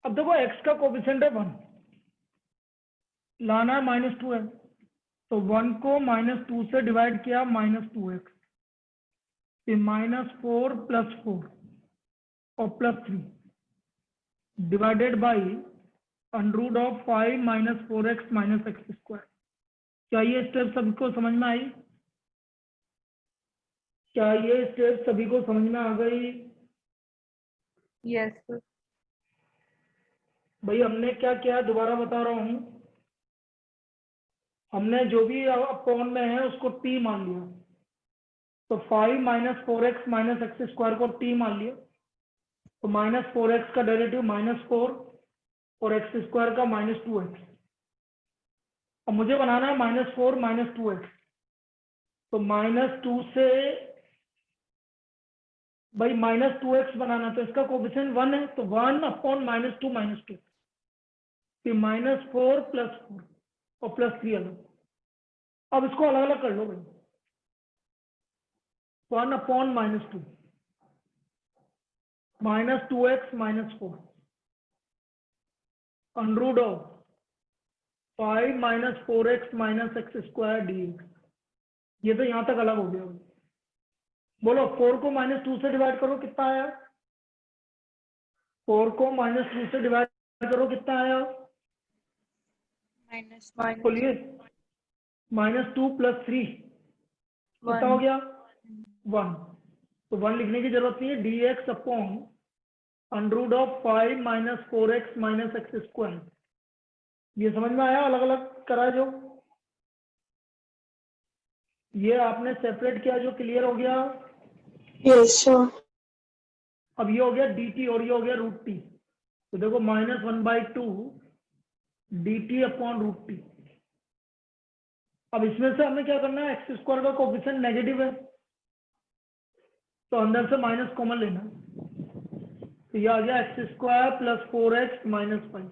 अब देखो x का कोफिशिएंट है 1, लाना है -2 है, तो 1 को -2 से डिवाइड किया -2x, फिर -4 + 4 और +3 डिवाइडेड बाई √5 - 4x - x²। क्या ये स्टेप सभी को समझ में आई? क्या ये स्टेप सभी को समझ में आ गई? Yes sir. भाई हमने क्या किया दोबारा बता रहा हूं, हमने जो भी अपॉन में है उसको t मान लिया, तो 5 - 4x - x² को t मान लिया, तो -4x का डेरिवेटिव -4 और x² का -2x। अब मुझे बनाना है -4 - 2x, तो -2 से भाई -2x बनाना, तो इसका कोफिशिएंट 1 है, तो 1/-2 -2 फिर -4 + 4 और +3 अलग। अब इसको अलग अलग कर लो भाई, 1/-2 -2 -2x - 4 √5 - 4x - x² dx। ये तो यहां तक अलग हो गया। बोलो 4 को -2 से डिवाइड करो कितना आया? 4 को -2 से डिवाइड करो कितना आया? बोलिए। -2 + 3 कितना हो गया? 1। तो 1 लिखने की जरूरत नहीं है, dx अपॉन √5 - 4x - x²। ये समझ में आया? अलग अलग करा जो, ये आपने सेपरेट किया जो क्लियर हो गया। Yes sir. अब ये हो गया dt और ये हो गया √t। तो देखो -1/2 dt अपॉन √t। अब इसमें से हमें क्या करना है, x² का कोफिशिएंट नेगेटिव है, तो अंदर से माइनस कॉमन लेना, तो ये आ गया x² + 4x - 5।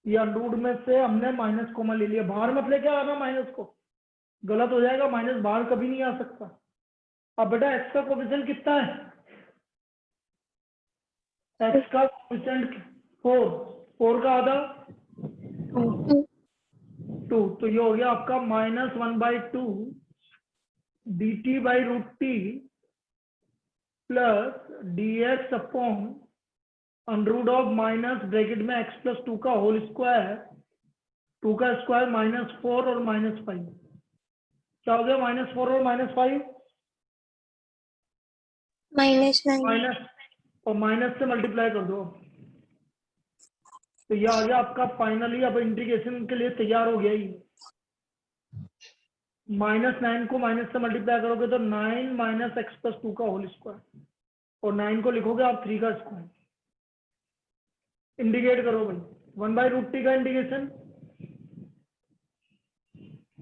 ये अंडरूट में से हमने माइनस कॉमन ले लिया, बाहर मत लेके आना माइनस को, गलत हो जाएगा, माइनस बाहर कभी नहीं आ सकता। अब बेटा x का कोफिशिएंट कितना है? x का कोफिशिएंट 4 का आधा 2, तो ये हो गया आपका -1/2 dt/√t plus dx upon √- bracket में x + 2 का होल स्क्वायर, 2 का स्क्वायर -4 और -5। क्या हो गया -4 और -5? -9। माइनस और माइनस से मल्टीप्लाई कर दो, तो ये आ गया आपका फाइनली। अब इंटीग्रेशन के लिए तैयार हो गया ही। -9 को माइनस से मल्टीप्लाई करोगे तो 9 - x + 2 का होल स्क्वायर, और 9 को लिखोगे आप 3 का स्क्वायर। इंडिकेट करो भाई, 1/√t का इंटीग्रेशन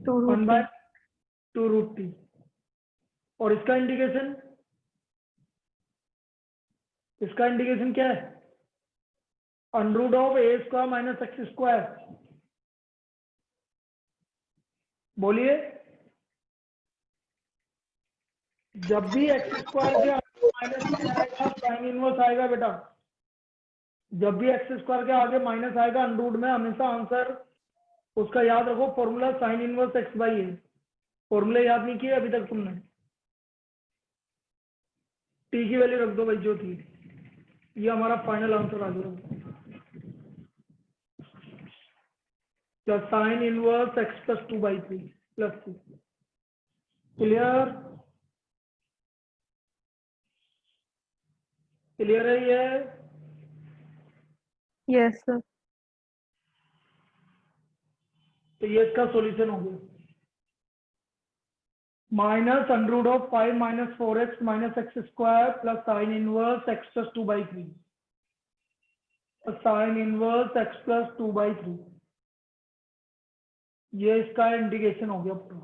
1/2√t, और इसका इंटीग्रेशन क्या है? √a² - x²। बोलिए। जब भी x² के आगे माइनस आएगा साइन इनवर्स आएगा बेटा, जब भी x² के आगे माइनस आएगा अंडरूट में, हमेशा आंसर उसका याद रखो, फॉर्मूला साइन इनवर्स x/a। फॉर्मूले याद नहीं किए अभी तक तुमने? t की वैल्यू रख दो भाई जो थी, ये हमारा फाइनल आंसर आ गया, sign inverse x + 2/3 + 2। Clear? Clear है ये? Yes sir. तो ये इसका सॉल्यूशन हो गया, -√5 - 4x - x² plus sign inverse x + 2/3, sign inverse x + 2/3। ये इसका इंटीग्रेशन हो गया पूरा।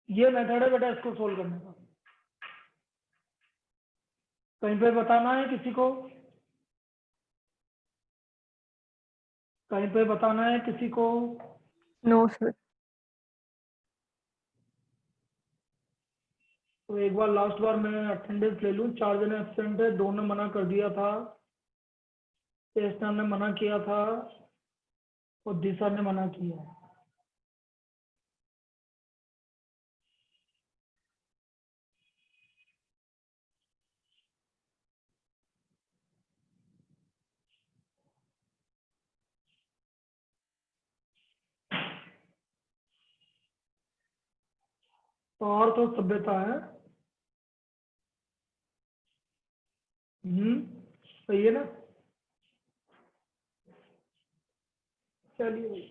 ये मेथड है बेटा इसको सोल्व करने का। कहीं पे बताना है किसी को? कहीं पे बताना है किसी को? No sir. तो एक बार लास्ट बार मैं अटेंडेंस ले लूँ। 4 जने एब्सेंट है, 2 ने मना कर दिया था, ने मना किया था और दिशा ने मना किया। तो और तो सभ्यता है। सही है ना? चलिए भाई,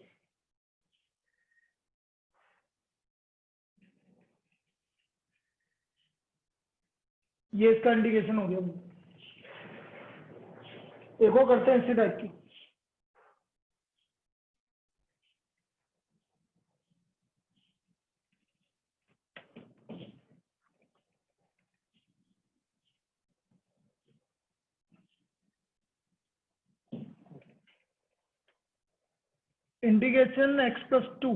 ये इसका इंडिकेशन हो गया। एक और करते हैं इसी टाइप की। Integration x+2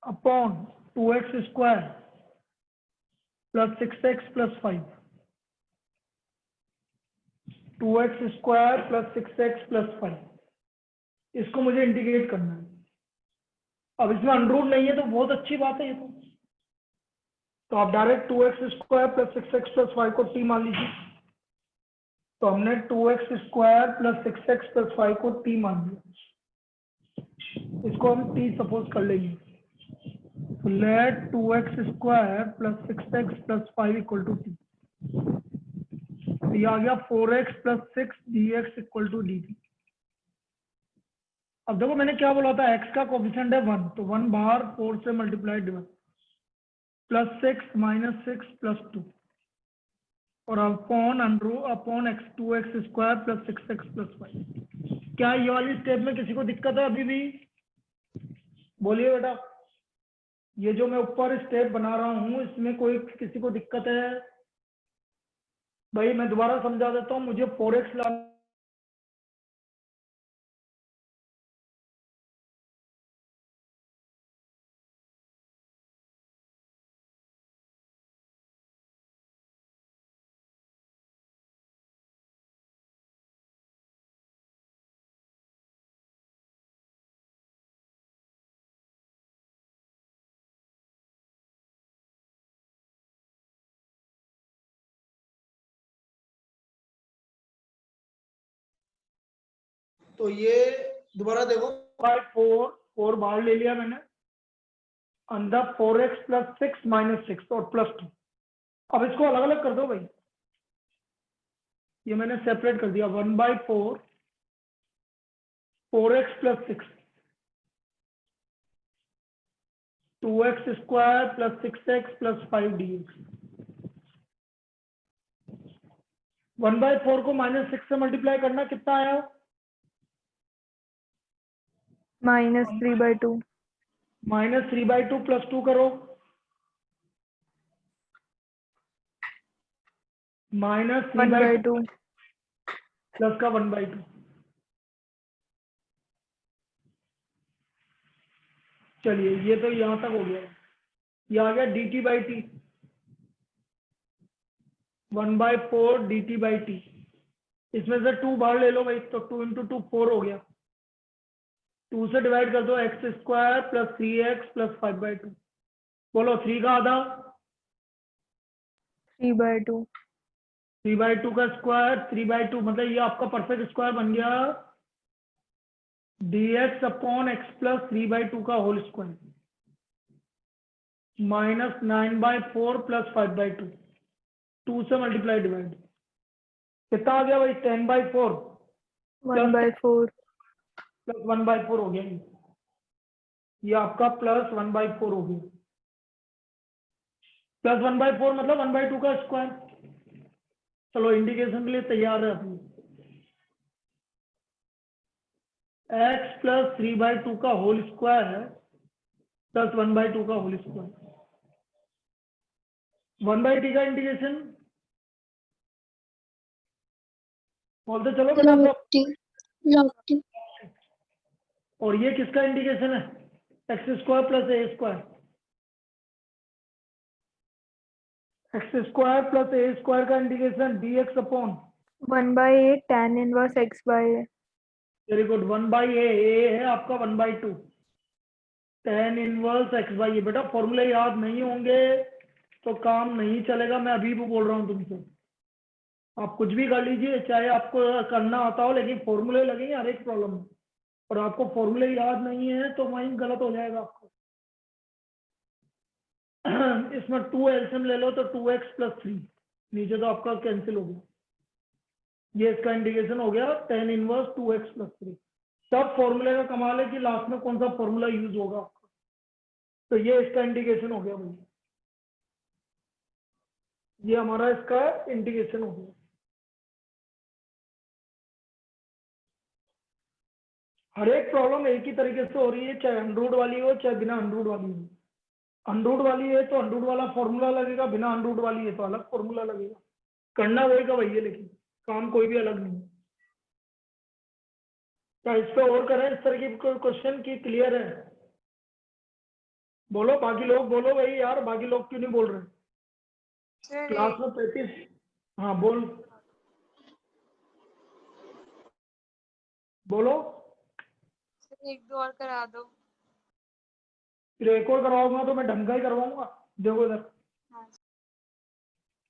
upon 2x² plus 6x+5, 2x² plus 6x+5, इसको मुझे इंटीग्रेट करना है। अब इसमें अंडररूट नहीं है तो बहुत अच्छी बात है ये तो आप डायरेक्ट 2x² प्लस 6x+5 को t मान लीजिए। तो हमने 2x² प्लस 6x+5 को t मान लिया, इसको हम t सपोज कर लेंगे। तो let 2x² plus 6x+5 equal to t। ये आ गया 4x plus 6 dx equal to dt। अब देखो मैंने क्या बोला था, x का कोफिशिएंट है 1, तो 1 बाहर 4 से multiply divide plus 6 minus 6 plus 2 और upon x 2x² plus 6x+5। क्या ये वाली स्टेप में किसी को दिक्कत है अभी भी? बोलिए बेटा। ये जो मैं ऊपर स्टेप बना रहा हूँ इसमें कोई किसी को दिक्कत है? भाई मैं दोबारा समझा देता हूँ, मुझे 4x ला तो ये दोबारा देखो, 4 बाहर ले लिया मैंने, अंदर 4x प्लस 6 माइनस 6 और प्लस 2। अब इसको अलग अलग कर दो भाई, ये मैंने सेपरेट कर दिया। 1/4 4x plus 6 2x² plus 6x+5 dx। 1/4 को -6 से मल्टीप्लाई करना कितना आया? -3/2 -3/2 प्लस 2 करो, -3/2 1/2 प्लस का 1/2। चलिए ये तो यहां तक हो गया। ये आ गया dt/t, 1/4 dt/t। इसमें से 2 बाहर ले लो भाई, तो 2 × 2 4 हो गया। 2 से डिवाइड कर दो, x² प्लस 3x प्लस 5/2। बोलो 3 का आधा, 3/2 3/2 का स्क्वायर, 3/2 मतलब ये आपका परफेक्ट स्क्वायर बन गया dx अपॉन x प्लस 3/2 का होल स्क्वायर माइनस 9/4 प्लस 5/2, 2 से मल्टीप्लाई डिवाइड। कितना आ गया भाई? 10/4 1/4 प्लस 1/4 हो गया। ये आपका प्लस 1/4 हो गया। प्लस 1/4 मतलब 1/2 का स्क्वायर। चलो इंडिकेशन के लिए तैयार है अपनी। x प्लस 3/2 का होल स्क्वायर प्लस 1/2 का होल स्क्वायर। 1/t का इंटीग्रेशन बोलते चलो बेटा सब। log t और ये किसका इंटीग्रेशन है? x² plus a²। X square plus a square का integration d x upon 1 by 8 tan inverse x by a. Very good 1/a है आपका 1/2 tan inverse x by a. बेटा फॉर्मूले याद नहीं होंगे तो काम नहीं चलेगा, मैं अभी भी बोल रहा हूँ तुमसे। आप कुछ भी कर लीजिए, चाहे आपको करना आता हो, लेकिन फॉर्मूले लगेंगे हर एक प्रॉब्लम में, और आपको फॉर्मूले याद नहीं है तो वहीं गलत हो जाएगा आपको। इसमें 2 एलसीएम ले लो तो 2x प्लस 3, नीचे तो आपका कैंसिल हो गया, ये इसका इंटीग्रेशन हो गया tan इनवर्स 2x प्लस 3। सब फॉर्मूले का कमाल है कि लास्ट में कौन सा फॉर्मूला यूज होगा आपका, तो ये इसका इंटीग्रेशन हो गया भाई, ये हमारा इसका इंटीग्रेशन हो गया। हर एक प्रॉब्लम एक ही तरीके से हो रही है, चाहे अनरूट वाली हो चाहे बिना अनरूट वाली हो। अनरूट वाली है तो अनरूट वाला फॉर्मूला लगेगा, बिना अनरूट वाली है तो अलग फॉर्मूला लगेगा। करना वही का वही है, लेकिन काम कोई भी अलग नहीं है। क्या इस पे और करें इस तरह की कोई क्वेश्चन की क्लियर है? बोलो बाकी लोग, बोलो भाई यार, बाकी लोग क्यों नहीं बोल रहे? सर क्लास में 35। हाँ बोल, बोलो। एक दो और करा दो। फिर एक और करवाऊंगा तो मैं ढंग का ही करवाऊंगा। देखो इधर, हाँ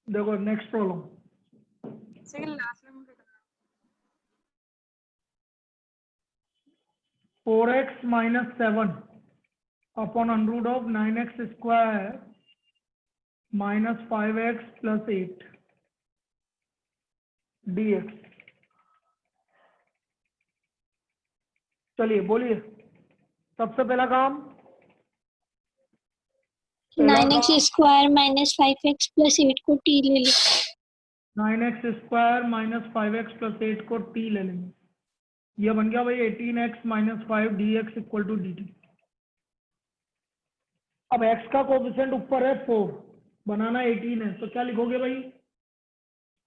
देखो नेक्स्ट प्रॉब्लम। सर लास्ट में मुझे करना 4x minus 7 upon under root of 9x square minus 5x plus 8 dx। चलिए बोलिए, सबसे पहला काम 9x square minus 5x plus 8 को t ले लो। 9x square minus 5x plus 8 को t ले लेंगे, यह बन गया भाई 18x minus 5 dx equal to dt। अब x का कोफिशिएंट ऊपर है 4, बनाना 18 है, तो क्या लिखोगे भाई?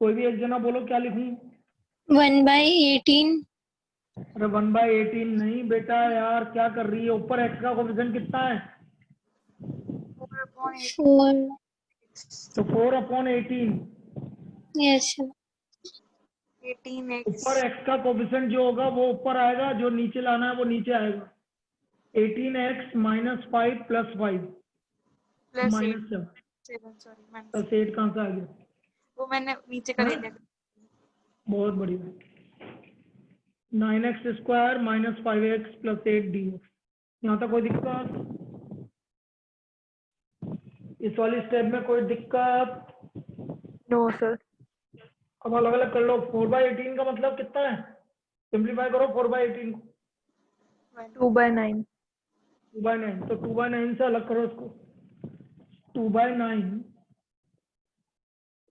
कोई भी एक जना बोलो क्या लिखूं? 1 by 18। अरे 1/18 नहीं बेटा, यार क्या कर रही है? ऊपर x का कोफिशिएंट कितना है? 4। तो 4/18। Yes sir. 18x ऊपर x का कोफिशिएंट जो होगा वो ऊपर आएगा, जो नीचे लाना है वो नीचे आएगा। 18x minus 5 plus 5 plus minus 7 7 sorry minus plus 8 कहाँ से आ गया? वो मैंने नीचे का ले लिया। बहुत बढ़िया। 9x square minus 5x plus 8 dx। यहाँ तक कोई दिक्कत? इस वाली स्टेप में कोई दिक्कत? No sir. अब अलग अलग कर लो। 4/18 का मतलब कितना है? सिंप्लीफाई करो 4/18 को। 2 by 9। 2/9, तो 2/9 से अलग करो इसको। 2/9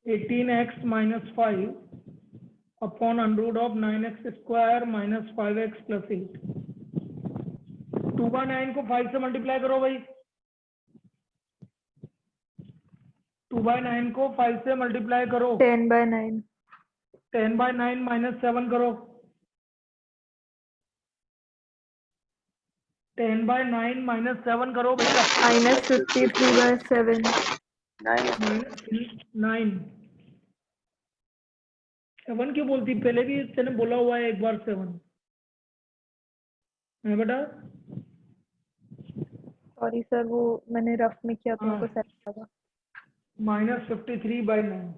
18x minus 5 upon under root of 9x square minus 5x plus 8। 2/9 को 5 से मल्टीप्लाई करो भाई। 2/9 को 5 से मल्टीप्लाई करो। 10 by 9। 10/9 माइनस 7 करो। 10/9 माइनस 7 करो भैया। Minus 53 by 7। 9 7 क्यों बोलती? पहले भी तेने बोला हुआ है एक बार 7 है बेटा। सॉरी सर, वो मैंने रफ में किया तो हाँ। उनको सेट लगा। माइनस 53/9।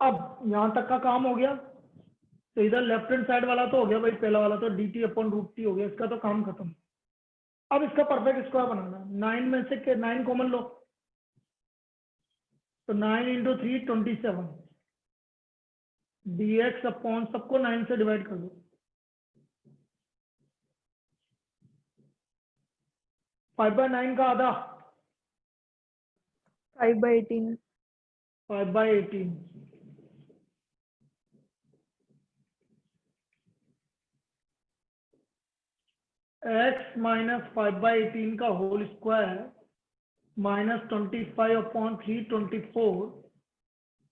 अब यहाँ तक का काम हो गया, तो इधर लेफ्ट हैंड साइड वाला तो हो गया भाई, पहला वाला तो dt अपॉन रूट टी हो गया, इसका तो काम खत्म। अब इसका परफेक्ट स्क्वायर बनाना है। 9 में से 9 कॉमन लो, तो 9 इंटू 3 27 dx अपॉन सबको 9 से डिवाइड कर दो। 5/9 का आधा 5 by 18। 5/18। x माइनस 5/18 का होल स्क्वायर माइनस 25 अपॉन 324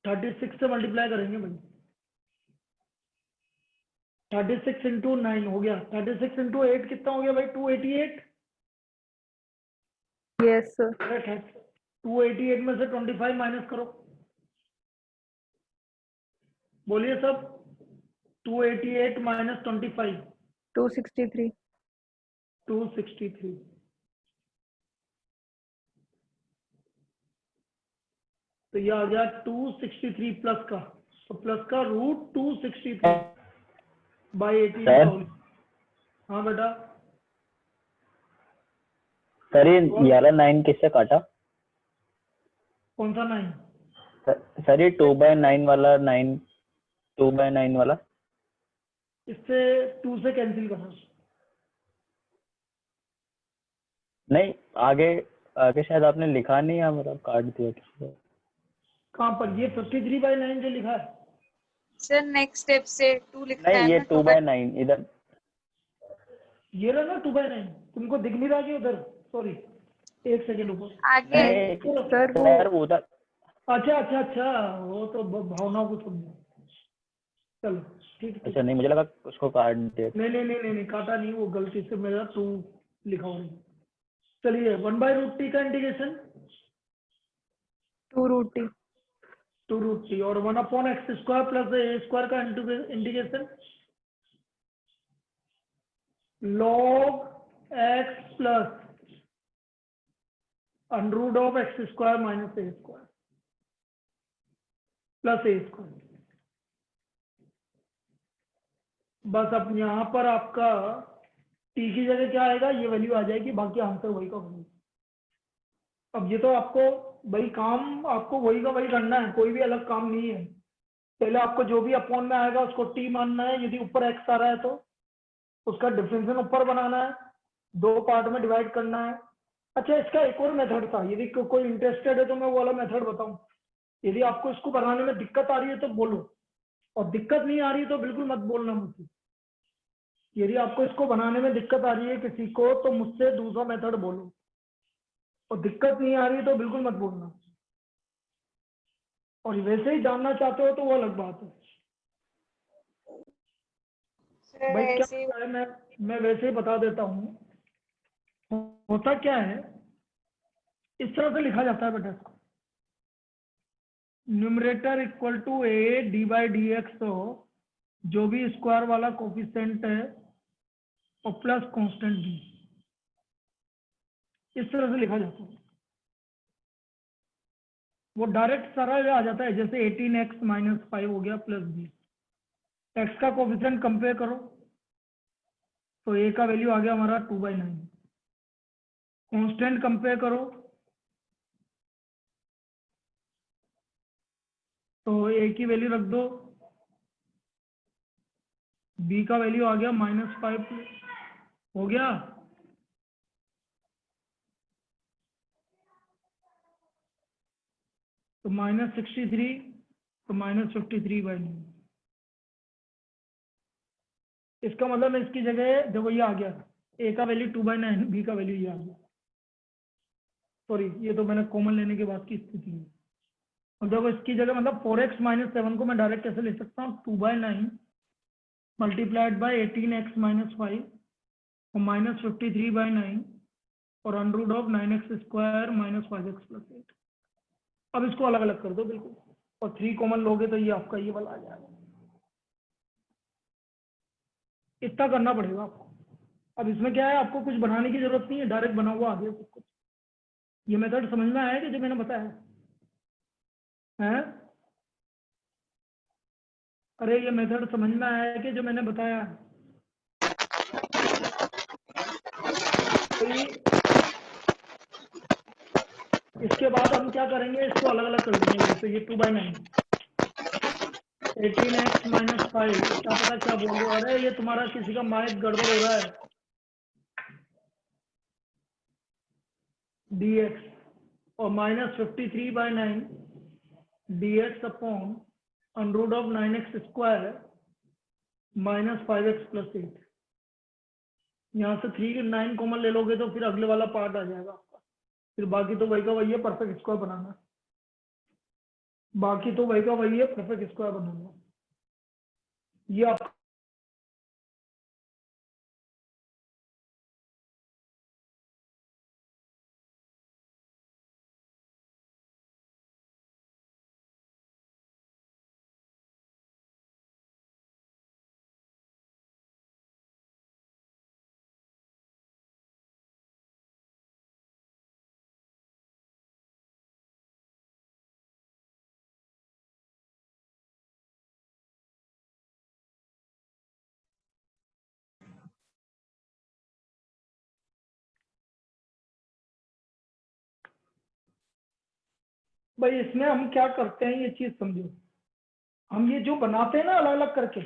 36 से मल्टीप्लाई करेंगे भाई। 36 इंटू 9 हो गया, 36 इंटू 8 कितना हो गया भाई? 288। Yes sir. 288 में से 25 माइनस करो, बोलिए सब। 288 माइनस 25, 263। 263। तो ये आ गया 263 प्लस का, तो प्लस का रूट 263 बाई 18 सर? का होल। हाँ बेटा। सर ये 11 9 किससे काटा? कौन सा 9? सर ये 2/9 वाला 9, 2/9 वाला। इससे 2 से कैंसिल करना। नहीं, आगे आगे शायद आपने लिखा नहीं या मतलब काट दिया किसी को। कहाँ पर? ये 53/9 जो लिखा है। सर नेक्स्ट स्टेप से 2 लिखता नहीं, है ये ना 2/9 इधर। ये रहा ना 2/9, तुमको दिख नहीं रहा कि उधर? सॉरी, एक सेकेंड ऊपर। आगे। नहीं सर वो सर वो उधर। अच्छा अच्छा अच्छा, वो तो भावनाओं को समझो। चलो ठीक ठीक। अच्छा नहीं, मुझे लगा उसको काट दिया। नहीं नहीं नहीं नहीं नहीं, काटा नहीं, वो गलती से मेरा 2 लिखा हुआ है। चलिए 1/√t का इंटीग्रेशन 2√t। 2√t और 1/x² प्लस a² का integration log x plus √x² minus a² plus a²। बस अब यहाँ पर आपका t की जगह क्या आएगा, ये वैल्यू आ जाएगी, बाकी आंसर वही का वही। अब ये तो आपको वही काम, आपको वही का वही करना है, कोई भी अलग काम नहीं है। पहले आपको जो भी अपॉन में आएगा उसको t मानना है, यदि ऊपर x आ रहा है तो उसका डिफरेंशियल ऊपर बनाना है, 2 पार्ट में डिवाइड करना है। अच्छा, इसका एक और मेथड था, यदि कोई इंटरेस्टेड है तो मैं वो वाला मेथड बताऊं। यदि आपको इसको बनाने में दिक्कत आ रही है तो बोलो, और दिक्कत नहीं आ रही तो बिल्कुल मत बोलना मुझसे। यदि आपको इसको बनाने में दिक्कत आ रही है किसी को तो मुझसे दूसरा मेथड बोलो, और दिक्कत नहीं आ रही तो बिल्कुल मत बोलना। और वैसे ही जानना चाहते हो तो वो अलग बात है। सर भाई क्या ऐसे होता है, मैं वैसे ही बता देता हूँ। होता क्या है, इस तरह से लिखा जाता है बेटा इसको, numerator equal to a d/dx हो, जो भी स्क्वायर वाला कोफिशिएंट है और प्लस कांस्टेंट b, इस तरह से लिखा जाता है। वो डायरेक्ट सारा आ जाता है, जैसे 18x माइनस 5 हो गया प्लस b। x का कोफिशिएंट कंपेयर करो तो a का वैल्यू आ गया हमारा 2/9। कांस्टेंट कंपेयर करो तो a की वैल्यू रख दो, b का वैल्यू आ गया -5 हो गया। तो -63 तो -53/9। इसका मतलब इसकी जगह जब ये आ गया, a का वैल्यू 2/9, b का वैल्यू ये आ गया। सॉरी, ये तो मैंने कॉमन लेने के बाद की स्थिति है। और जब इसकी जगह मतलब 4x - 7 को मैं डायरेक्ट कैसे लिख सकता हूँ, 2/9 मल्टीप्लाइड बाई 18x - 5 और -53/9 और √9x² - 5x + 8। अब इसको अलग अलग कर दो बिल्कुल, और 3 कॉमन लोगे तो ये आपका ये वाला आ जाएगा। इतना करना पड़ेगा आपको। अब इसमें क्या है, आपको कुछ बनाने की जरूरत नहीं है, डायरेक्ट बना हुआ आ गया सब कुछ। ये मेथड समझ में आया कि जो मैंने बताया है? अरे ये मेथड समझ में आया है कि जो मैंने बताया? तो इसके बाद हम क्या करेंगे, इसको अलग अलग कर देंगे। जैसे ये 2/9 18x - 5, क्या पता क्या बोल रहे हो, अरे ये तुम्हारा किसी का माइक गड़बड़ हो रहा है। dx और -53/9 dx अपॉन √9x² - 5x + 8। यहाँ से 3 9 कॉमन ले लोगे तो फिर अगले वाला पार्ट आ जाएगा आपका। फिर बाकी तो वही का वही है, परफेक्ट स्क्वायर बनाना। बाकी तो वही का वही है, परफेक्ट स्क्वायर बनाना। ये आप भाई इसमें हम क्या करते हैं ये चीज समझो, हम ये जो बनाते हैं ना अलग अलग करके,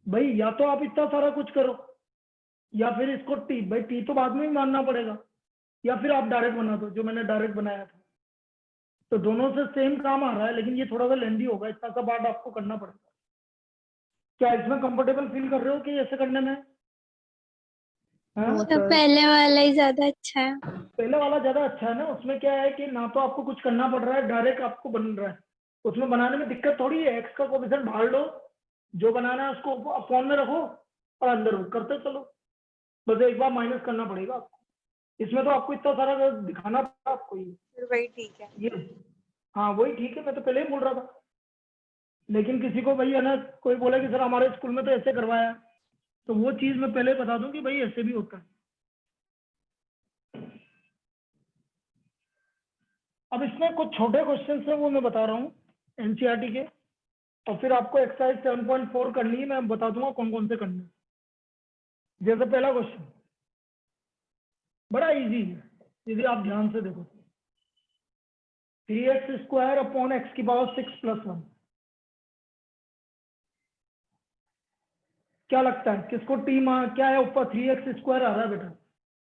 भाई या तो आप इतना सारा कुछ करो, या फिर इसको टी, भाई टी तो बाद में ही मानना पड़ेगा, या फिर आप डायरेक्ट बना दो जो मैंने डायरेक्ट बनाया था। तो दोनों से सेम काम आ रहा है, लेकिन ये थोड़ा सा लेंदी होगा, इतना सा पार्ट आपको करना पड़ेगा। क्या इसमें कंफर्टेबल फील कर रहे हो कि ऐसे करने में? हाँ? तो पहले वाला ही ज्यादा अच्छा है। पहले वाला ज्यादा अच्छा है ना, उसमें क्या है कि ना तो आपको कुछ करना पड़ रहा है, डायरेक्ट आपको बन रहा है। उसमें बनाने में दिक्कत थोड़ी है, एक्स का कोएफिशिएंट बाहर लो, जो बनाना है उसको अपॉन में रखो और अंदर करते चलो, बस एक बार माइनस करना पड़ेगा आपको। इसमें तो आपको इतना सारा दिखाना पड़ेगा आपको फिर वही ठीक है। ये। हाँ वही ठीक है, मैं तो पहले ही बोल रहा था। लेकिन किसी को भाई है ना, कोई बोले कि सर हमारे स्कूल में तो ऐसे करवाया है, तो वो चीज मैं पहले बता दूं कि भाई ऐसे भी होता है। अब इसमें कुछ छोटे क्वेश्चन है वो मैं बता रहा हूँ एनसीईआरटी के, और फिर आपको एक्सरसाइज 7.4 करनी है, मैं बता दूंगा कौन कौन से करने हैं। जैसे पहला क्वेश्चन बड़ा इजी है, यदि आप ध्यान से देखो, 3x² अपॉन x की पावर 6 + 1। क्या लगता है किसको टी क्या है ऊपर 3x² आ रहा है बेटा,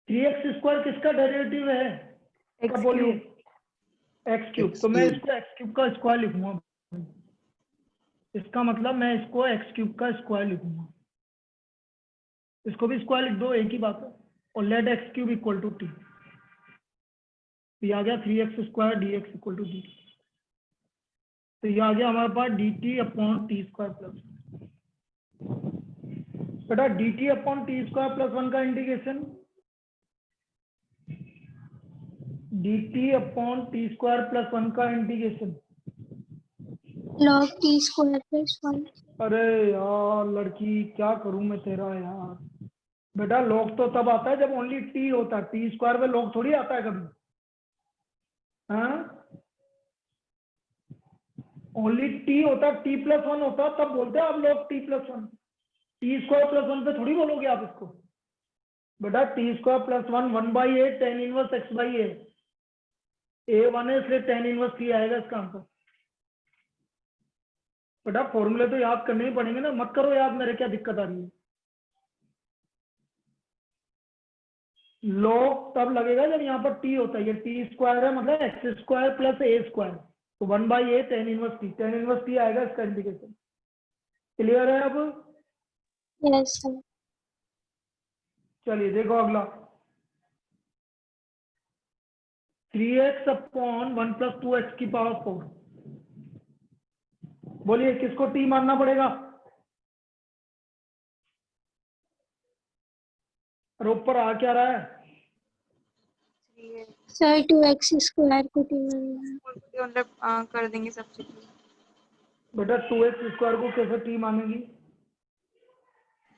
3x² किसका डेरिवेटिव है? X बोलिए cube। x3। तो मैं इसको x3 का स्क्वायर लिखूंगा, इसका मतलब मैं इसको x3 का स्क्वायर लिखूंगा, इसको भी स्क्वायर लिख दो, एक ही बात है। और late x3 equal to T, ये आ गया 3x² dx equal to dt। तो ये आ गया हमारे पास dt upon T square plus, बेटा dt upon T square plus 1 का integration, dt upon T square plus 1 का इंटीग्रेशन। log t² + 1। अरे यार लड़की क्या करूं मैं तेरा यार, बेटा log तो तब आता है जब ओनली टी होता है, टी स्क्वायर में log थोड़ी आता है कभी। हाँ ओनली टी होता है, t+1 होता है तब बोलते हैं आप log t+1। t² + 1 पे थोड़ी बोलोगे आप इसको, बेटा t² + 1 1/a tan inverse x/a, a1 है इसलिए tan इनवर्स t आएगा इसका आंसर। बेटा फॉर्मूले तो याद करने ही पड़ेंगे ना, मत करो याद, मेरे क्या दिक्कत आ रही है। log तब लगेगा जब यहाँ पर t होता है, ये t² है मतलब x² + a², तो 1/a tan inverse t, tan inverse t आएगा इसका इंटीग्रेशन। क्लियर है अब? Yes sir. चलिए देखो अगला, 3x अपॉन 1 + 2x की पावर 4। बोलिए किसको t मानना पड़ेगा? और ऊपर आ क्या रहा है? 3x सर 2x² को t मानना है। मतलब कर देंगे सब्स्टिट्यूट। बेटा 2x² को कैसे t मानेगी?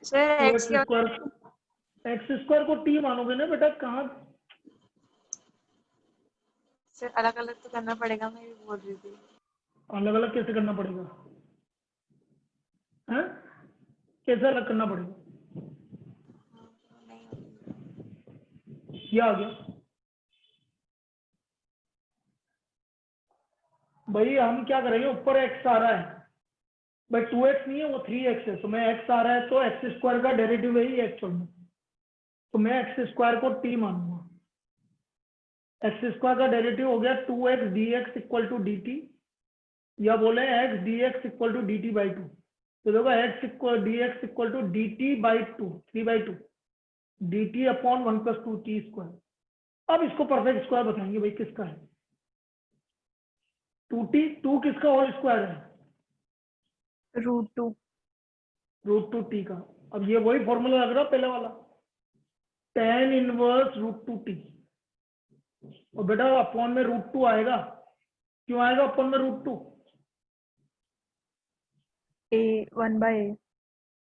सर x क्या 2x² x² को t मानोगे ना बेटा, कहाँ? सर अलग अलग तो करना पड़ेगा, मैं भी बोल रही थी। अलग अलग कैसे करना पड़ेगा? हैं? कैसे अलग करना पड़ेगा? नहीं होती। ये आ गया भाई, हम क्या करेंगे, ऊपर x आ रहा है भाई, 2x नहीं है वो 3x है, तो मैं x आ रहा है तो x² का डेरिवेटिव है ही x छोड़ना, तो मैं x² को t मानूंगा। x² का डेरिवेटिव हो गया 2x dx equal to dt, या बोले x dx equal to dt/2। तो देखो x dx equal to dt/2 3/2 dt upon 1 + 2t²। अब इसको परफेक्ट स्क्वायर बताएंगे भाई किसका है। 2t 2 किसका होल स्क्वायर है? √2। √2t का। अब ये वही फॉर्मूला लग रहा पहले वाला, tan इनवर्स √2t, और बेटा अपॉन में √2 आएगा, क्यों आएगा अपॉन में √2? a1/a।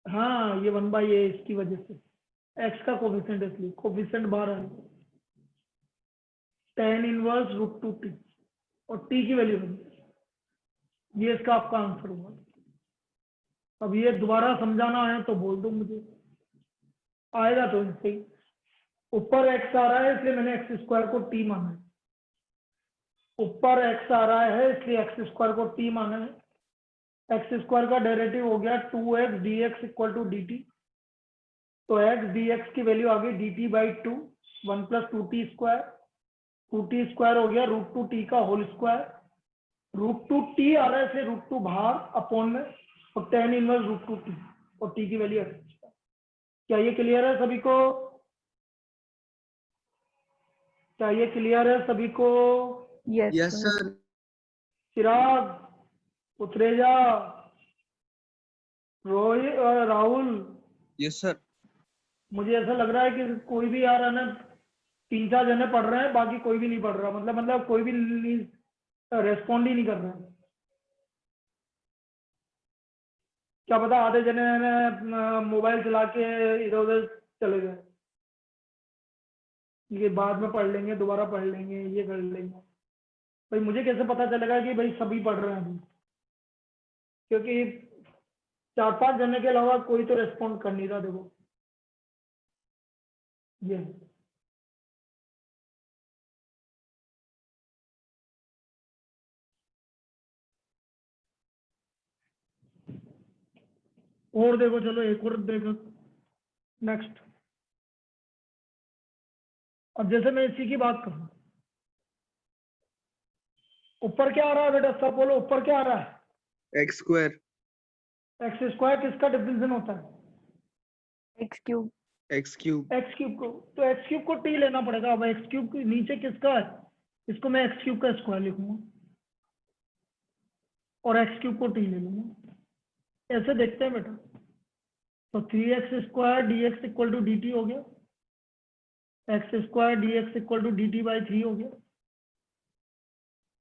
हाँ ये 1/a इसकी वजह से, x का कोफिशिएंट इसलिए कोफिशिएंट बाहर आएगा, tan इनवर्स √2t, और t की वैल्यू बनी, ये इसका आपका आंसर होगा। अब ये दोबारा समझाना है तो बोल दो मुझे, आएगा तो सही। ऊपर x आ रहा है इसलिए मैंने x² को t माना है, ऊपर x आ रहा है इसलिए एक्स स्क्वायर को t माना है। एक्स स्क्वायर का डेरिवेटिव हो गया 2x dx equal to dt। तो x dx की वैल्यू आ गई dt by 2, 1 plus 2t square. 2t square हो गया √2t का होल स्क्वायर। √2t आ रहा है इसलिए √2 बाहर अपॉन में, और tan इनवर्स √2t, और t की वैल्यू x। क्या ये क्लियर है सभी को? क्या ये क्लियर है सभी को? Yes, sir. चिराग, उत्रेजा, रोहित और राहुल, Yes, sir. मुझे ऐसा लग रहा है कि कोई भी आ रहा है ना, 3-4 जने पढ़ रहे हैं, बाकी कोई भी नहीं पढ़ रहा। मतलब कोई भी रेस्पॉन्ड ही नहीं कर रहा है। क्या पता आधे जने मोबाइल चला के इधर उधर चले गए, ये बाद में पढ़ लेंगे, दोबारा पढ़ लेंगे, ये कर लेंगे। भाई मुझे कैसे पता चलेगा कि भाई सभी पढ़ रहे हैं अभी? क्योंकि 4-5 जने के अलावा कोई तो रेस्पॉन्ड कर नहीं रहा। देखो ये और देखो, चलो एक और देखो नेक्स्ट। अब जैसे मैं इसी की बात करूं, ऊपर क्या आ रहा है बेटा? सब बोलो, ऊपर क्या आ रहा है? X square. एक्स स्क्वायर किसका डिफरेंशियल होता है? X cube. एक्स क्यूब को। तो एक्स क्यूब को टी लेना पड़ेगा। अब एक्स क्यूब के नीचे किसका है? इसको मैं एक्स क्यूब का स्क्वायर लिखूंगा और एक्स क्यूब को टी ले लूंगा। ऐसे देखते हैं बेटा। तो 3x square dx equal to dt हो गया, x square dx equal to dt by 3 हो गया।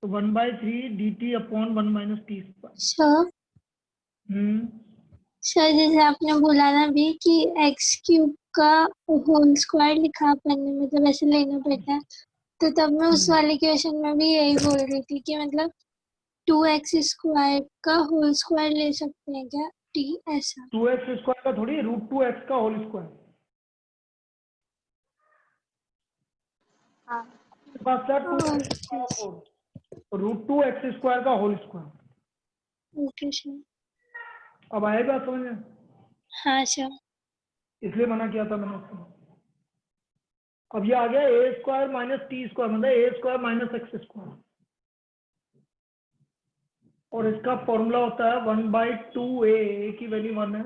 तो 1/3 dt upon 1 minus t square. Sir जैसे आपने बोला ना अभी कि एक्स क्यूब का होल स्क्वायर लिखा अपन ने, मतलब ऐसे लेना पड़ता है, तो तब मैं उस वाले क्वेश्चन में भी यही बोल रही थी कि मतलब 2x स्क्वायर का होल स्क्वायर ले सकते हैं क्या टी ऐसा? 2x स्क्वायर का थोड़ी, √2x का होल स्क्वायर। हाँ बस सर 2x स्क्वायर का होल स्क्वायर। Okay sir. अब आएगा समझ में? हाँ सर। इसलिए मना किया था मैंने उसको। अब ये आ गया a square minus t square, मतलब a square minus x square, और इसका फॉर्मूला होता है 1/2a। a की वैल्यू 1 है,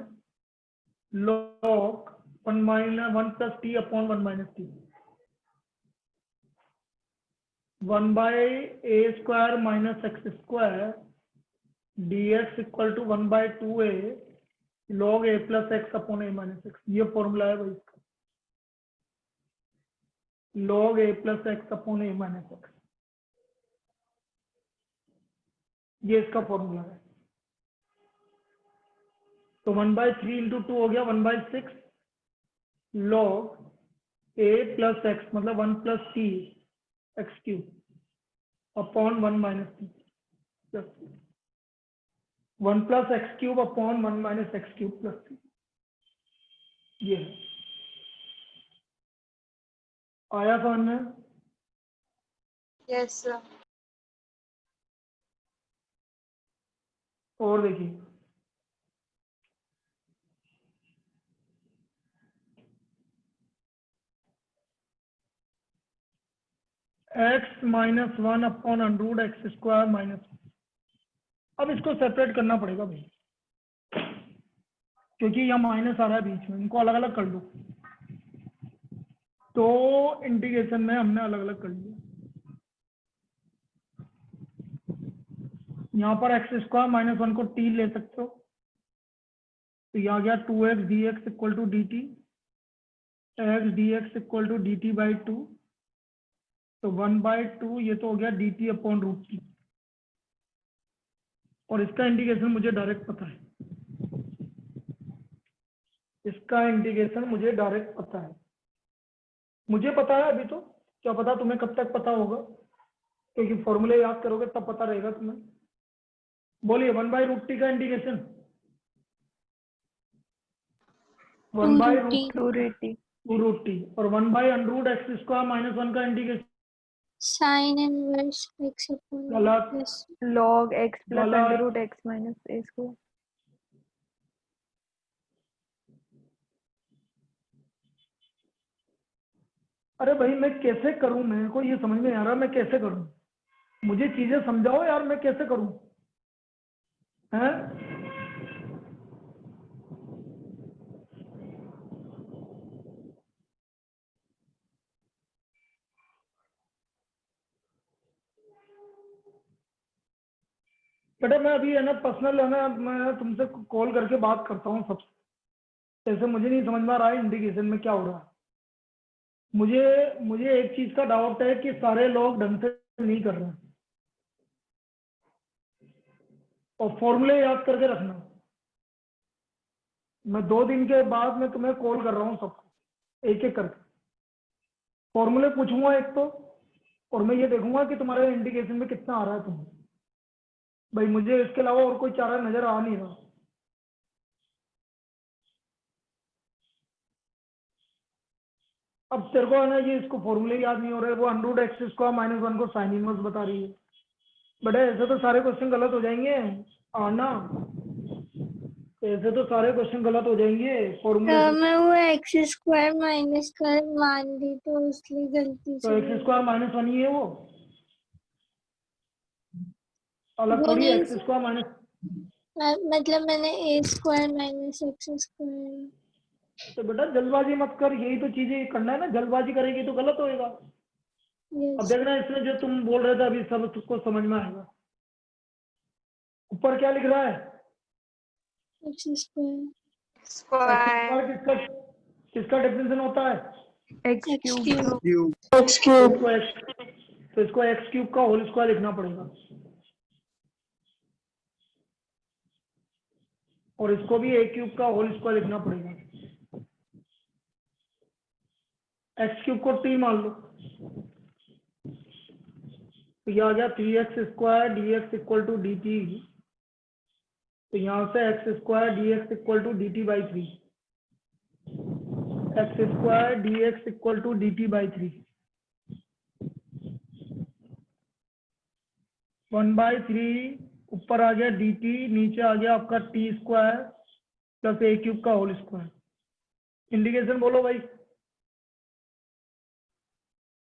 log 1 plus t upon 1 minus t. 1/a square minus x square dx equal to 1/2a log a plus x upon a minus x. ये formula है भाई इसका, log a plus x upon a minus x. ये इसका formula है। तो 1/3 into 2 हो गया 1/6 log a प्लस एक्स, मतलब 1 plus T x cube upon 1 minus T plus 1 plus x cube upon 1 minus x cube plus T. ये है। आया समझ में? Yes sir. और देखिए, x minus 1 upon under root x square minus. अब इसको सेपरेट करना पड़ेगा भाई, क्योंकि यहाँ माइनस आ रहा है बीच में। इनको अलग अलग कर लो। तो इंटीग्रेशन में हमने अलग अलग कर लिया। यहाँ पर एक्स स्क्वायर माइनस 1 को टी ले सकते हो, तो यहाँ गया 2x dx equal to dt, x dx equal to dt by 2। तो 1/2 ये तो हो गया dt अपॉन √t, और इसका इंटीग्रेशन मुझे डायरेक्ट पता है। इसका इंटीग्रेशन मुझे डायरेक्ट पता है। मुझे पता है अभी, तो क्या पता तुम्हें कब तक पता होगा, क्योंकि फॉर्मूले याद करोगे तब पता रहेगा तुम्हें। बोलिए 1/√t का इंटीग्रेशन। 1/√t और 1/√x स्क्वायर माइनस 1 का integration. Sine inverse x upon गलत। प्लस log x plus गलत। under root x minus a square. अरे भाई मैं कैसे करूं, मेरे को ये समझ में नहीं आ रहा मैं कैसे करूं, मुझे चीजें समझाओ यार, मैं कैसे करूं हैं? बेटा मैं अभी है ना पर्सनल है ना, मैं तुमसे कॉल करके बात करता हूँ सबसे। ऐसे मुझे नहीं समझ में आ रहा है इंडिकेशन में क्या हो रहा है। मुझे एक चीज का डाउट है कि सारे लोग ढंग से नहीं कर रहे हैं। और फॉर्मूले याद करके रखना, मैं 2 दिन के बाद मैं तुम्हें कॉल कर रहा हूँ सबको एक एक करके फॉर्मूले पूछूंगा एक तो, और मैं ये देखूंगा कि तुम्हारे इंडिकेशन में कितना आ रहा है तुम्हें। भाई मुझे इसके अलावा और कोई चारा नजर आ नहीं रहा। अब तेरे को है ना ये इसको फॉर्मूले याद नहीं हो रहे, वो under root x square minus 1 को साइन इनवर्स बता रही है। बट ऐसे तो सारे क्वेश्चन गलत हो जाएंगे आना, ऐसे तो सारे क्वेश्चन गलत हो जाएंगे फॉर्मूले से। मैं वो एक्स स्क्वायर माइनस कर मान दी तो इसलिए गलती तो से एक्स स्क्वायर माइनस 1 ही है वो, अलग वो थोड़ी नहीं, एक्स स्क्वायर माइनस। मतलब मैंने ए स्क्वायर माइनस एक्स स्क्वायर। तो बेटा जल्दबाजी मत कर, यही तो चीजें करना है ना, जल्दबाजी करेगी तो गलत होएगा। अब यस देखना इसमें जो तुम बोल रहे थे अभी सब तुमको समझ में आएगा। ऊपर क्या लिख रहा है? X square x square square किसका किसका डेफिनेशन होता है? x x cube. Cube Cube. तो इसको एक्स क्यूब का होल स्क्वायर लिखना पड़ेगा, और इसको भी ए क्यूब का होल स्क्वायर लिखना पड़ेगा। एक्स क्यूब को टी मान लो, तो यह आ गया 3x square d x equal to d t. तो यहाँ से x square d x equal to d t by 3, x square d x equal to d t by 3, 1/3 ऊपर आ गया डी टी, नीचे आ गया आपका टी स्क्वायर प्लस ए cube का whole square. Indication बोलो भाई।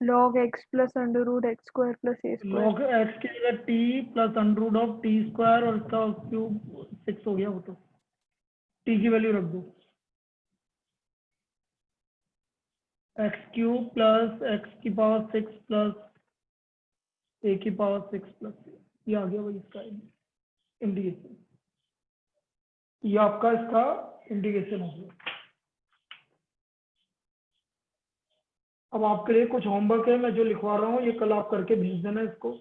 Log x plus under root x square plus a square. Log x की जगह t plus under root of t square, और इसका क्यूब 6 हो गया, वो तो टी की वैल्यू रख दो। एक्स क्यूब प्लस एक्स की पावर 6 प्लस ए की पावर 6 प्लस, ये आ गया भाई इसका इंडिकेशन। ये आपका इसका इंडिकेशन हो गया। अब आपके लिए कुछ होमवर्क है, मैं जो लिखवा रहा हूँ ये कल आप करके भेज देना इसको।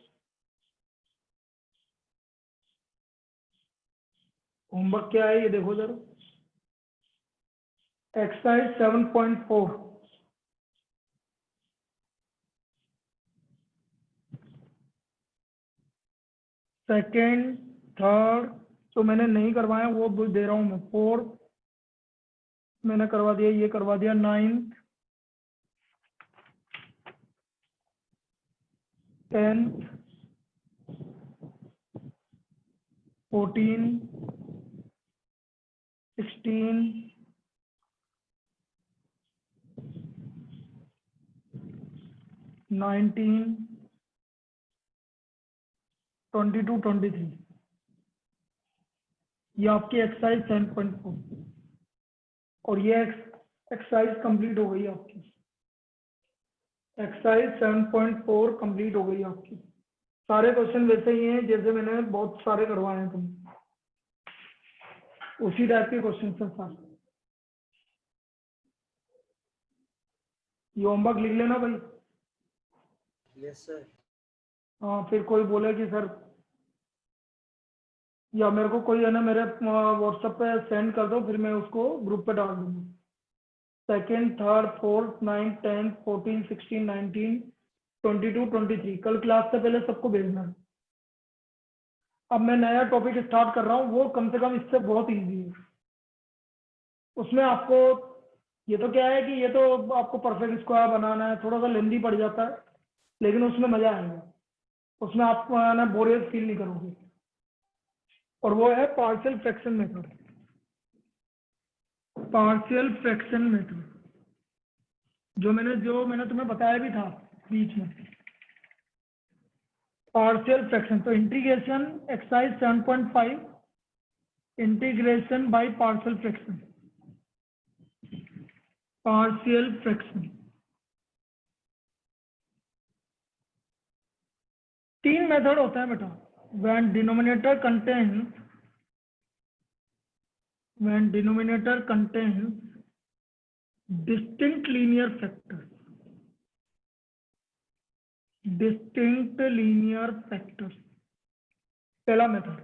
होमवर्क क्या है ये देखो जरा, एक्सरसाइज 7.4, सेकेंड थर्ड तो मैंने नहीं करवाया, वो दे रहा हूँ मैं। फोर्थ मैंने करवा दिया, ये करवा दिया। 9th 10th 14 16 19 22 23, ये आपकी एक्सरसाइज 10.4, और ये एक्सरसाइज कंप्लीट हो गई आपकी। एक्सरसाइज 7.4 कंप्लीट हो गई आपकी। सारे क्वेश्चन वैसे ही हैं जैसे मैंने बहुत सारे करवाए हैं तुम, उसी टाइप के क्वेश्चन हैं सारे। ये होमवर्क लिख लेना भाई। Yes sir. हाँ फिर कोई बोले कि सर, या मेरे को कोई है ना मेरे व्हाट्सएप पे सेंड कर दो, फिर मैं उसको ग्रुप पे डाल दूंगा। Second third fourth 9th 10th 14 16 19 22 23 कल क्लास से पहले सबको भेजना है। अब मैं नया टॉपिक स्टार्ट कर रहा हूँ, वो कम से कम इससे बहुत इजी है। उसमें आपको ये तो क्या है कि ये तो आपको परफेक्ट स्क्वायर बनाना है, थोड़ा सा लेंदी पड़ जाता है, लेकिन उसमें मजा आएगा, उसमें आप ना बोरियत फील नहीं करोगे, और वो है partial fraction method. Partial fraction method जो मैंने तुम्हें बताया भी था बीच में, पार्शियल फ्रैक्शन। तो integration exercise 7.5 integration by partial fraction. Partial fraction 3 method होता है बेटा। when denominator contains distinct linear factors, पहला method.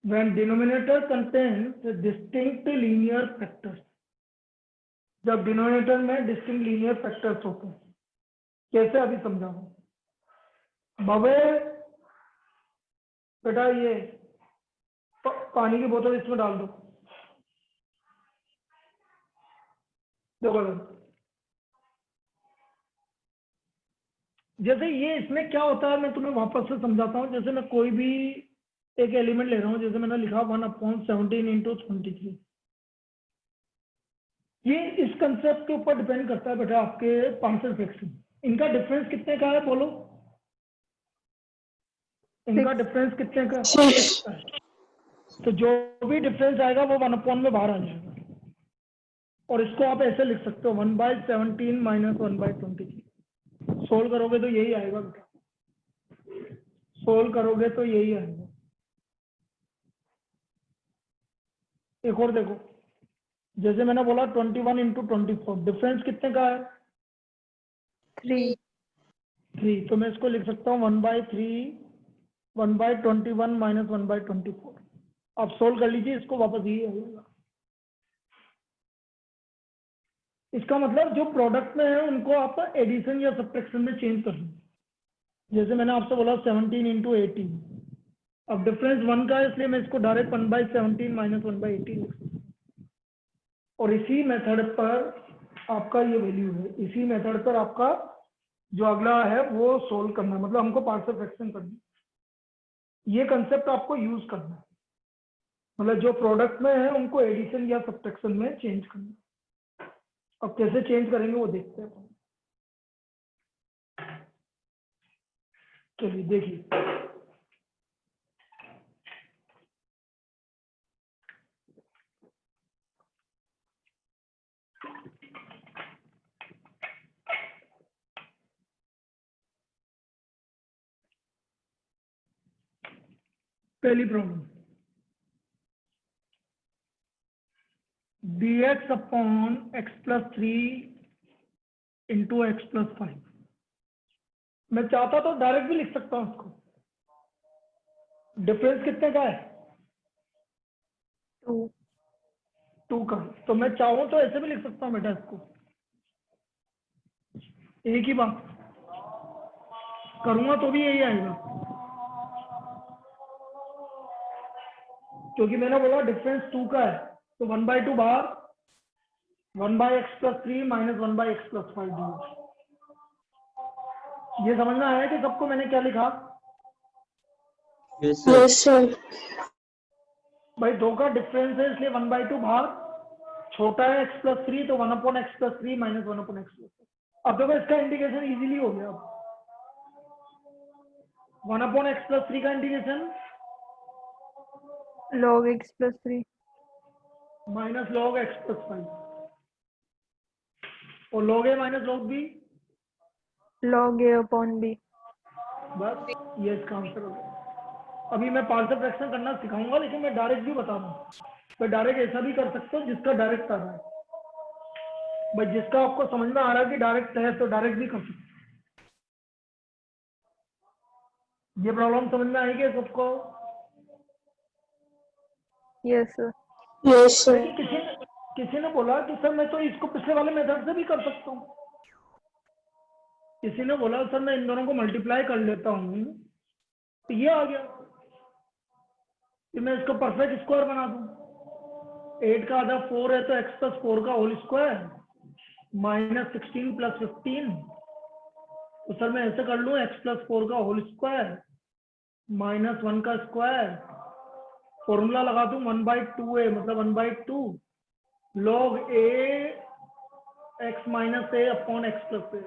when denominator contains distinct linear factors, जब डिनोमिनेटर में डिस्टिंक्ट लीनियर फैक्टर्स होते हैं। कैसे अभी समझाऊं बाबे बेटा, ये पानी की बोतल इसमें डाल दो, देखो जैसे ये इसमें क्या होता है मैं तुम्हें वापस से समझाता हूँ। जैसे मैं कोई भी एक एलिमेंट ले रहा हूँ, जैसे मैंने लिखा 1/17 × 23। ये इस कंसेप्ट के ऊपर डिपेंड करता है बेटा आपके पार्शियल फ्रैक्शन। इनका डिफरेंस कितने का है बोलो, इनका डिफरेंस कितने का है? तो जो भी डिफरेंस आएगा वो 1/, में बाहर आ जाएगा, और इसको आप ऐसे लिख सकते हो 1/17 - 1/23। सोल्व करोगे तो यही आएगा बेटा, सोल्व करोगे तो यही आएगा। एक और देखो, जैसे मैंने बोला 21 × 24, डिफरेंस कितने का है? 3। तो मैं इसको लिख सकता हूँ 1/3 1/21 - 1/24। आप सोल्व कर लीजिए इसको, वापस यही आएगा। इसका मतलब जो प्रोडक्ट में है उनको आप एडिशन या सब्ट्रैक्शन में चेंज कर लो। जैसे मैंने आपसे बोला 17 × 18, अब डिफरेंस 1 का है इसलिए मैं इसको डायरेक्ट 1/17 - 1/18 लिख सकता हूँ। और इसी मेथड पर आपका ये वैल्यू है, इसी मेथड पर आपका जो अगला है वो सोल्व करना है, मतलब हमको पार्शियल फ्रैक्शन करना है। ये कंसेप्ट आपको यूज करना है, मतलब जो प्रोडक्ट में है उनको एडिशन या सब्ट्रैक्शन में चेंज करना है। अब कैसे चेंज करेंगे वो देखते हैं। चलिए देखिए, पहली problem, dx upon x + 3 × x + 5। मैं चाहता तो डायरेक्ट भी लिख सकता हूं उसको। डिफरेंस कितने का है? 2 का। तो मैं चाहूं तो ऐसे भी लिख सकता हूं बेटा इसको, एक ही बात करूंगा तो भी यही आएगा, क्योंकि मैंने बोला डिफरेंस 2 का है। तो 1/2 बाहर, 1/x + 3 - 1/x + 5 dx। ये समझना है कि सबको मैंने क्या लिखा? Yes, sir. भाई 2 का डिफरेंस है इसलिए 1/2 बाहर, छोटा है x + 3 तो 1/x + 3 - 1/x + 5। अब देखो इसका इंटीग्रेशन इजीली हो गया। 1/x + 3 का integration log x + 3 - log x + 5, और log a - log b, log a upon b। बस ये इसका आंसर हो गया। अभी मैं पार्शियल फ्रैक्शन करना सिखाऊंगा, लेकिन मैं डायरेक्ट भी बता रहा हूँ। मैं डायरेक्ट ऐसा भी कर सकता हूँ जिसका डायरेक्ट आ रहा है, भाई जिसका आपको समझ में आ रहा है कि डायरेक्ट है तो डायरेक्ट भी कर सकते हैं। ये प्रॉब्लम समझ में आएगी सबको? yes sir। लेकिन किसी ने बोला कि सर मैं तो इसको पिछले वाले मेथड से भी कर सकता हूँ। किसी ने बोला सर मैं इन दोनों को मल्टीप्लाई कर लेता हूँ तो ये आ गया कि मैं इसको परफेक्ट स्क्वायर बना दूं। 8 का आधा 4 है तो x + 4 का होल स्क्वायर -16 + 15 तो सर मैं ऐसे कर लूँ x+4 का होल स्क्वायर -1 का स्क्वायर, फॉर्मूला लगा दूं 1/2a मतलब 1/2 log a x minus a upon x plus a।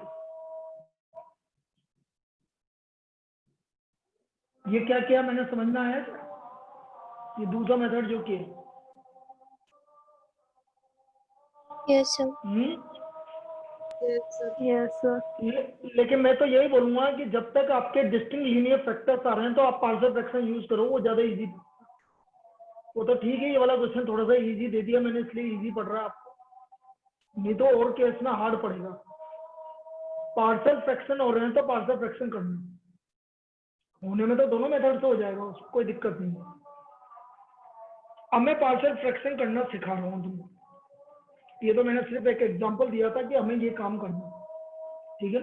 ये क्या किया मैंने, समझना है? ये दूसरा मेथड जो किया। Yes sir. Yes, sir. yes sir, लेकिन मैं तो यही बोलूंगा कि जब तक आपके डिस्टिंक्ट लीनियर फैक्टर्स आ रहे हैं तो आप पार्शियल फ्रैक्शन यूज करो, वो ज्यादा इजी। वो तो ठीक है, ये वाला क्वेश्चन थोड़ा सा इजी दे दिया मैंने इसलिए इजी पड़ रहा है आपको, नहीं तो और केस में हार्ड पड़ेगा। पार्शियल फ्रैक्शन हो रहे हैं तो पार्शियल फ्रैक्शन करना, होने में तो दोनों मेथड से हो जाएगा, उसको कोई दिक्कत नहीं है। अब मैं पार्शियल फ्रैक्शन करना सिखा रहा हूँ तुमको, ये तो मैंने सिर्फ एक एग्जांपल दिया था कि हमें ये काम करना है, ठीक है?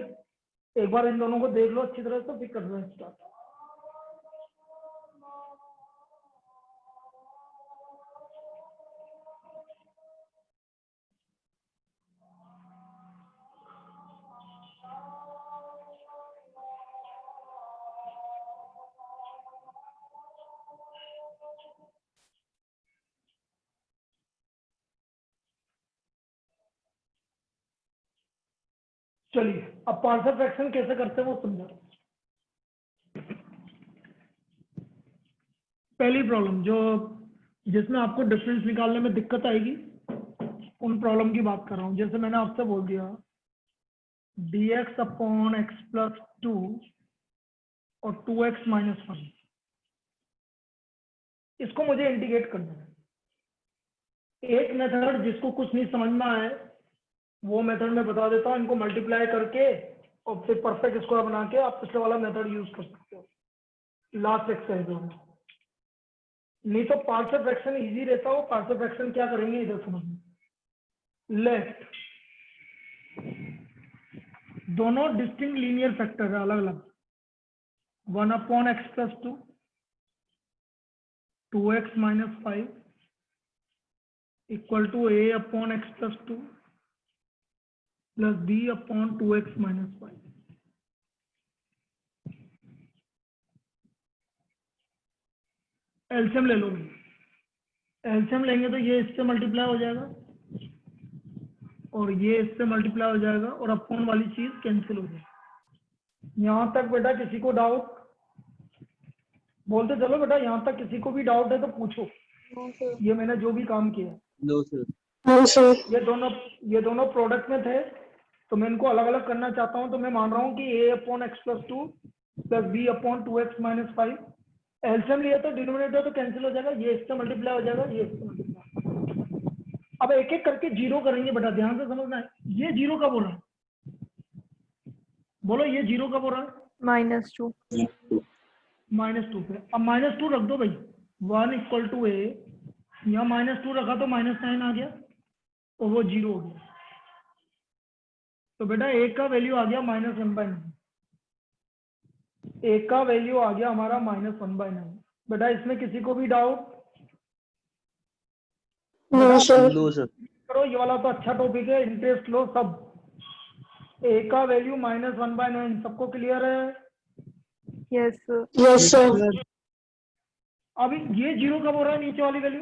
एक बार इन दोनों को देख लो अच्छी तरह से, फिर कर रहे हैं स्टार्ट। चलिए अब पार्शियल फ्रैक्शन कैसे करते हैं वो समझा। पहली प्रॉब्लम जो जिसमें आपको डिफरेंस निकालने में दिक्कत आएगी उन प्रॉब्लम की बात कर रहा हूँ। जैसे मैंने आपसे बोल दिया dx अपॉन एक्स प्लस 2 और 2x माइनस 1, इसको मुझे इंटीग्रेट करना है। एक मेथड जिसको कुछ नहीं समझ में आए वो मेथड मैं बता देता हूँ, इनको मल्टीप्लाई करके और फिर परफेक्ट स्क्वायर बना के आप पिछले वाला मेथड यूज कर सकते हो लास्ट एक्सरसाइज में। नहीं तो पार्शियल फ्रैक्शन इजी रहता हो। पार्शियल फ्रैक्शन क्या करेंगे इधर समझना, लेफ्ट दोनों डिस्टिंक्ट लीनियर फैक्टर है अलग अलग, 1 upon x plus 2, 2x minus 5 equal to a upon x plus 2 plus b upon 2x minus 5। LCM ले लो, एलसीएम लेंगे तो ये इससे मल्टीप्लाई हो जाएगा और ये इससे मल्टीप्लाई हो जाएगा और अपॉन वाली चीज कैंसिल हो जाएगी। यहां तक बेटा किसी को डाउट? बोलते चलो बेटा, यहां तक किसी को भी डाउट है तो पूछो। No, sir. ये मैंने जो भी काम किया No, sir. ये दोनों प्रोडक्ट में थे तो मैं इनको अलग अलग करना चाहता हूं। तो मैं मान रहा हूं कि a upon x plus 2 plus b upon 2x minus 5, LCM लिया तो डिनोमिनेटर तो कैंसिल हो जाएगा, ये इससे मल्टीप्लाई हो जाएगा, ये इससे मल्टीप्लाई। अब एक एक करके जीरो करेंगे बेटा, ध्यान से समझना है। ये जीरो कब हो रहा है? बोलो ये जीरो कब हो रहा है? -2 -2 पे। अब -2 रख दो भाई, 1 इक्वल टू a, यहाँ -2 रखा तो -9 आ गया तो वो जीरो हो गया। तो बेटा a का वैल्यू आ गया -1/9, a का वैल्यू आ गया हमारा -1/9। बेटा इसमें किसी को भी डाउट? No, sir. करो, ये वाला तो अच्छा टॉपिक है, इंटरेस्ट लो सब। a का वैल्यू -1/9 सबको क्लियर है? yes sir, अब ये जीरो कब हो रहा है? नीचे वाली वैल्यू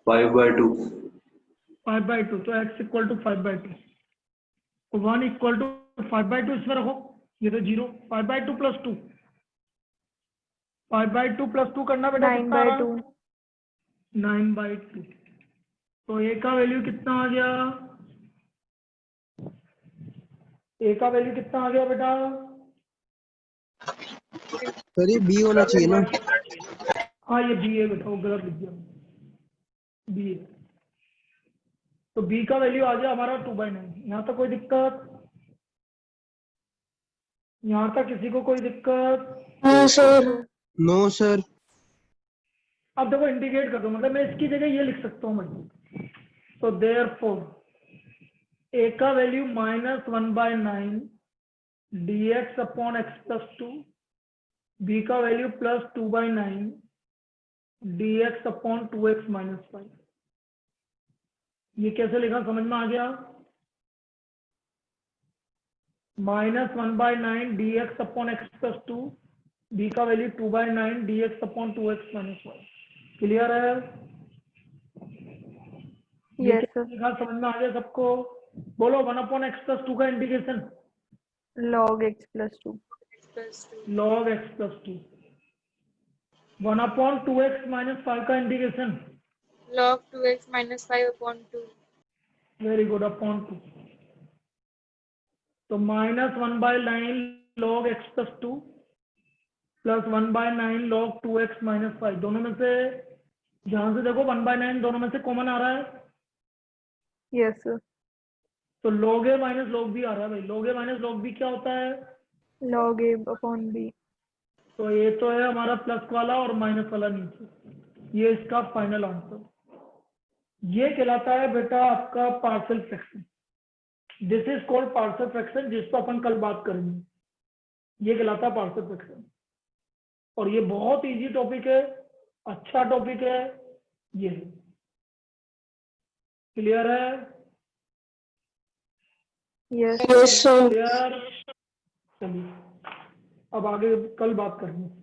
5/2. 5/2, तो x इक्वल टू 5/2, तो 1 इक्वल टू 5/2 इसमें रखो, ये तो जीरो। 5/2 प्लस 2, 5/2 प्लस 2 करना बेटा कितना आ रहा है? 9/2 9/2। तो a का वैल्यू कितना आ गया? a का वैल्यू कितना आ गया बेटा? सर ये बी होना चाहिए ना। हाँ ये b है बेटा, वो गलत लिख दिया b है। तो b का वैल्यू आ गया हमारा 2/9। यहाँ तक कोई दिक्कत? यहाँ तक किसी को कोई दिक्कत? No sir. अब देखो इंटीग्रेट कर दो, मतलब मैं इसकी जगह ये लिख सकता हूँ भाई। तो देयरफॉर a का value -1/9 dx upon x plus 2, b का value +2/9 dx upon 2x minus 5। ये कैसे लिखा, समझ में आ गया? Minus 1/9 dx upon x plus 2, b का value 2/9 dx upon 2x minus 1। Clear है? ये Yes, क्या sir. लिखा समझ में आ गया सबको? बोलो 1/x+2 का integration. Log x plus 2. +2 log x plus 2। 1/2x minus 5 का integration. log 2x minus 5/2 very good, upon 2। तो -1/9 log x plus 2 plus 1/9 log 2x minus 5। दोनों में से ध्यान से देखो 1/9 दोनों में से कॉमन आ रहा है, Yes, sir. तो log a minus log b आ रहा है भाई। log a minus log b क्या होता है? Log a upon b. तो ये तो है हमारा प्लस वाला और माइनस वाला नीचे। ये इसका फाइनल आंसर। ये कहलाता है बेटा आपका partial fraction. This is called partial fraction, जिस पर अपन कल बात करेंगे। ये कहलाता है पार्शियल फ्रैक्शन, और ये बहुत इजी टॉपिक है, अच्छा टॉपिक है ये। क्लियर है? Yes. Yes, sir. क्लियर? चलिए अब आगे कल बात करेंगे।